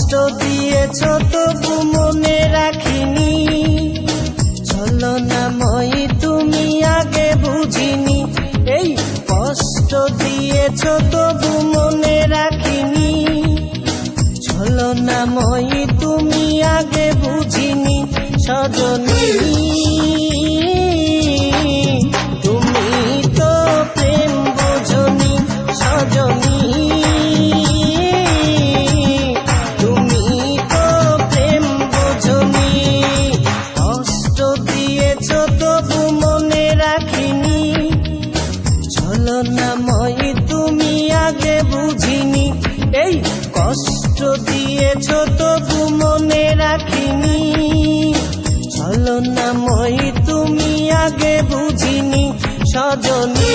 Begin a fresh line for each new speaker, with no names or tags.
কষ্ট দিয়েছ তবু মনে রাখিনি, ছলনাময়ী তুমি আগে বুঝিনি। এই কষ্ট দিয়েছ তবু মনে রাখিনি, ছলনাময়ী তুমি আগে বুঝিনি। সজনী তুমি তো প্রেম বোঝনি, সজনী তুমি তো প্রেম বোঝনি। কষ্ট দিয়েছ তবু মনে রাখিনি, ছলনাময়ী তুমি আগে বুঝিনি। এই কষ্ট দিয়েছ তবু মনে রাখিনি, ছলনাময়ী তুমি আগে বুঝিনি। সজনী